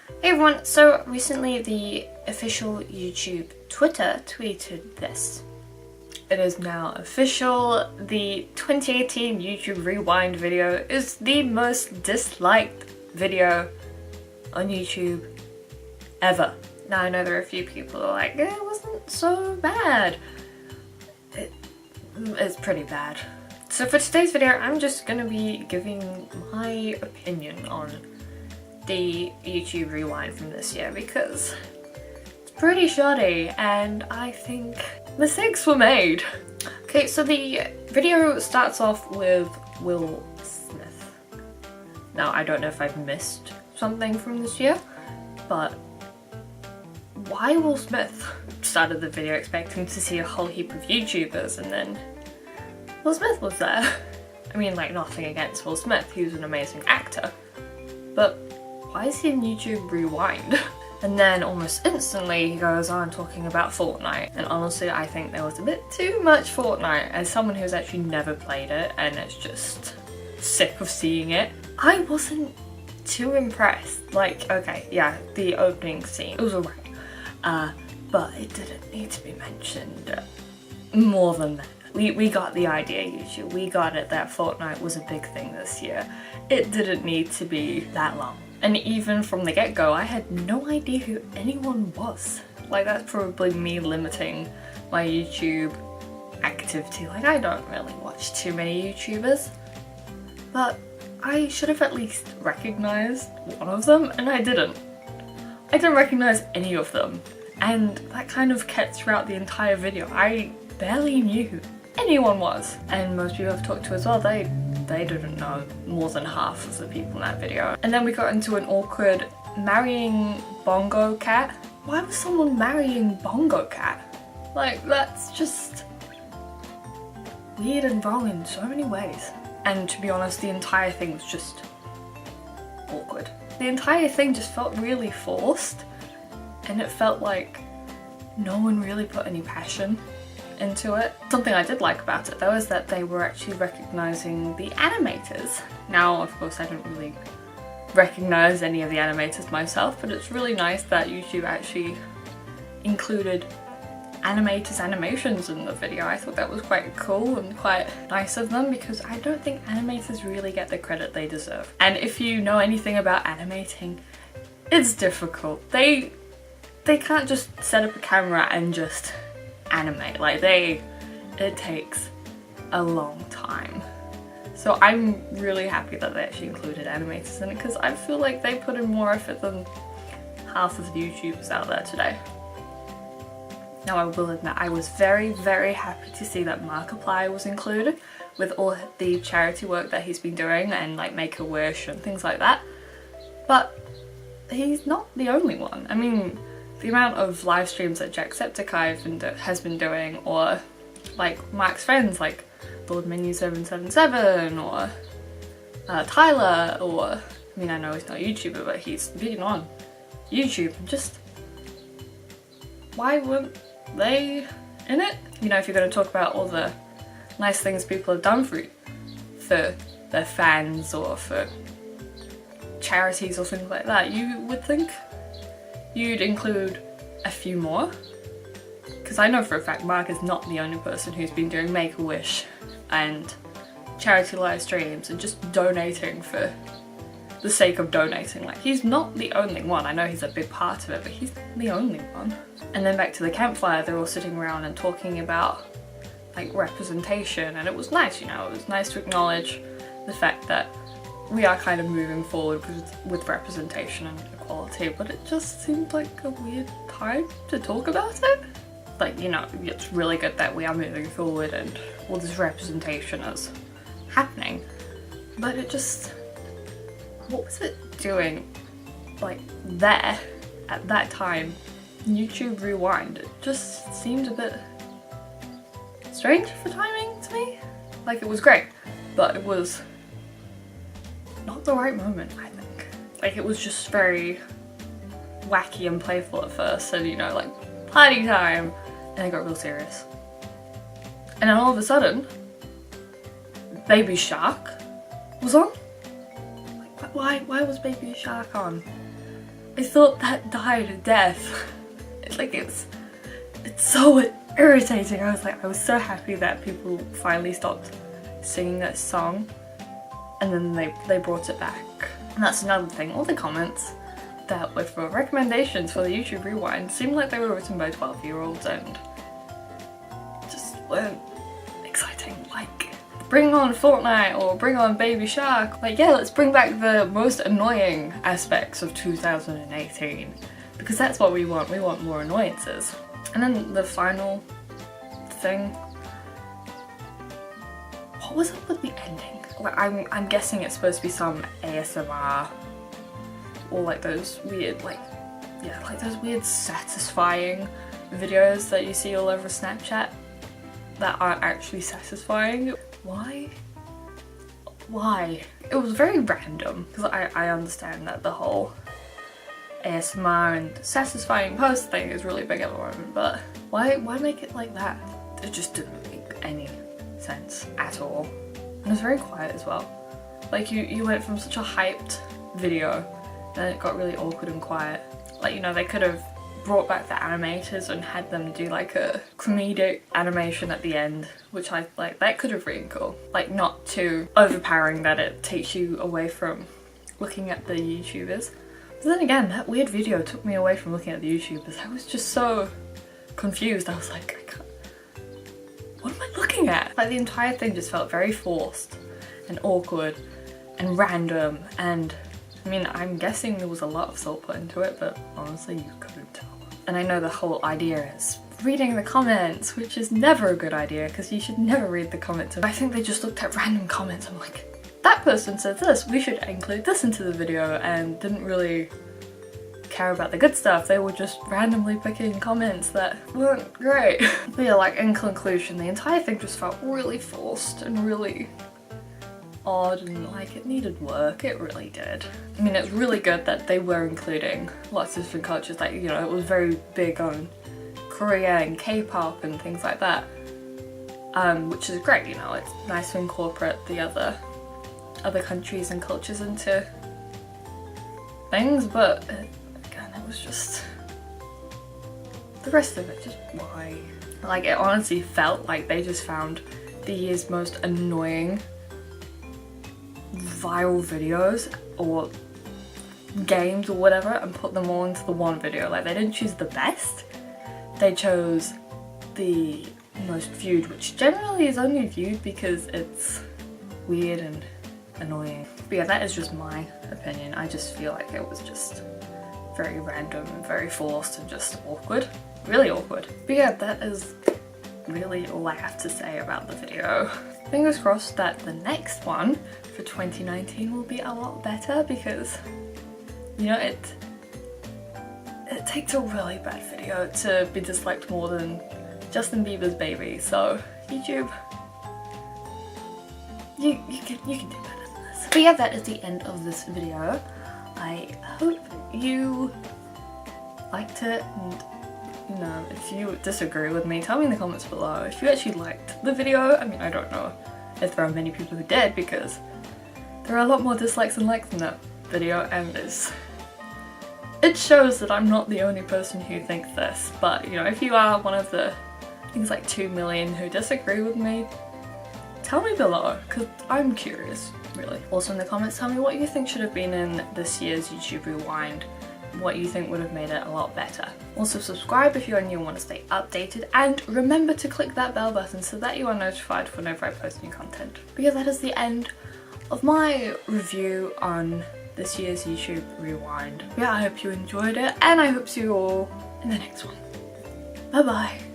Hey everyone, so recently the official YouTube Twitter tweeted this. It is now official, the 2018 YouTube Rewind video is the most disliked video on YouTube ever. Now I know there are a few people who are like, it wasn't so bad. It's pretty bad. So for today's video I'm just gonna be giving my opinion on the YouTube Rewind from this year because it's pretty shoddy and I think mistakes were made. Okay, so the video starts off with Will Smith. Now I don't know if I've missed something from this year, but why Will Smith? Started the video expecting to see a whole heap of YouTubers and then Will Smith was there. I mean, like, nothing against Will Smith, he was an amazing actor, but why is he in YouTube Rewind? And then almost instantly he goes on talking about Fortnite, and honestly I think there was a bit too much Fortnite. As someone who's actually never played it and is just sick of seeing it, I wasn't too impressed. Like, okay, yeah, the opening scene, it was alright, but it didn't need to be mentioned more than that. We got the idea, YouTube, we got it that Fortnite was a big thing this year. It didn't need to be that long. And even from the get-go, I had no idea who anyone was. Like, that's probably me limiting my YouTube activity. Like, I don't really watch too many YouTubers, but I should have at least recognized one of them, and I didn't. I didn't recognize any of them, and that kind of kept throughout the entire video. I barely knew who anyone was. And most people I've talked to as well, they didn't know more than half of the people in that video. And then we got into an awkward marrying Bongo Cat. Why was someone marrying Bongo Cat? Like, that's just weird and wrong in so many ways. And to be honest, the entire thing was just awkward. The entire thing just felt really forced, and it felt like no one really put any passion into it. Something I did like about it though is that they were actually recognizing the animators. Now of course I don't really recognize any of the animators myself, but it's really nice that YouTube actually included animators' animations in the video. I thought that was quite cool and quite nice of them because I don't think animators really get the credit they deserve. And if you know anything about animating, it's difficult. They can't just set up a camera and just animate. Like, it takes a long time. So I'm really happy that they actually included animators in it because I feel like they put in more effort than half of the YouTubers out there today. Now I will admit I was very, very happy to see that Markiplier was included with all the charity work that he's been doing and like Make-A-Wish and things like that. But he's not the only one. I mean, the amount of live streams that Jacksepticeye has been doing, or like Mark's friends like LordMenu777 or Tyler, or I mean I know he's not a YouTuber but he's been on YouTube, and just why weren't they in it? You know, if you're going to talk about all the nice things people have done for their fans or for charities or things like that, you would think you'd include a few more. Because I know for a fact Mark is not the only person who's been doing Make-A-Wish and charity live streams and just donating for the sake of donating. Like, he's not the only one. I know he's a big part of it, but he's not the only one. And then back to the campfire, they're all sitting around and talking about like representation, and it was nice, you know, it was nice to acknowledge the fact that we are kind of moving forward with representation and equality, but it just seemed like a weird time to talk about it. Like, you know, it's really good that we are moving forward and all this representation is happening, but it just, what was it doing like there at that time? YouTube Rewind, it just seemed a bit strange for timing to me. Like, it was great, but it was not the right moment, I think. Like, it was just very wacky and playful at first, and you know, like party time, and it got real serious. And then all of a sudden, Baby Shark was on. Like, why was Baby Shark on? I thought that died a death. Like it's so irritating. I was so happy that people finally stopped singing that song, and then they brought it back. And that's another thing, all the comments that were for recommendations for the YouTube Rewind seemed like they were written by 12-year-olds and just weren't exciting. Like, bring on Fortnite or bring on Baby Shark. Like, yeah, let's bring back the most annoying aspects of 2018, because that's what we want. We want more annoyances. And then the final thing, what was up with the ending? Like, I'm guessing it's supposed to be some ASMR or like those weird, like those weird satisfying videos that you see all over Snapchat that aren't actually satisfying. Why? It was very random, because I understand that the whole ASMR and satisfying post thing is really big at the moment, but why make it like that? It just didn't make any sense at all. And it was very quiet as well. Like you went from such a hyped video, then it got really awkward and quiet. Like, you know, they could have brought back the animators and had them do like a comedic animation at the end, which I like. That could have been cool. Like, not too overpowering that it takes you away from looking at the YouTubers. But then again, that weird video took me away from looking at the YouTubers. I was just so confused. I was like, what am I looking at? Like, the entire thing just felt very forced and awkward and random, and I mean, I'm guessing there was a lot of thought put into it, but honestly you couldn't tell. And I know the whole idea is reading the comments, which is never a good idea because you should never read the comments. I think they just looked at random comments. I'm like, that person said this, we should include this into the video, and didn't really care about the good stuff. They were just randomly picking comments that weren't great. But yeah, like, in conclusion, the entire thing just felt really forced and really odd, and like it needed work. It really did. I mean, it's really good that they were including lots of different cultures. Like, you know, it was very big on Korea and K-pop and things like that, which is great. You know, it's nice to incorporate the other countries and cultures into things, but again, it was just the rest of it. Just why? Like, it honestly felt like they just found the year's most annoying viral videos or games or whatever and put them all into the one video. Like, they didn't choose the best, they chose the most viewed, which generally is only viewed because it's weird and annoying. But yeah, that is just my opinion. I just feel like it was just very random and very forced and just awkward. Really awkward. But yeah, that is really all I have to say about the video. Fingers crossed that the next one for 2019 will be a lot better, because, you know, it takes a really bad video to be disliked more than Justin Bieber's Baby. So YouTube, you can do better than this. But yeah, that is the end of this video. I hope you liked it, and you know, if you disagree with me, tell me in the comments below. If you actually liked the video, I mean, I don't know if there are many people who did, because there are a lot more dislikes than likes in that video, and it shows that I'm not the only person who thinks this. But, you know, if you are one of the, I think it's like 2 million who disagree with me, tell me below, because I'm curious, really. Also in the comments, tell me what you think should have been in this year's YouTube Rewind, what you think would have made it a lot better. Also subscribe if you're new and want to stay updated, and remember to click that bell button so that you are notified whenever I post new content. But yeah, that is the end of my review on this year's YouTube Rewind. Yeah, I hope you enjoyed it, and I hope to see you all in the next one. Bye bye.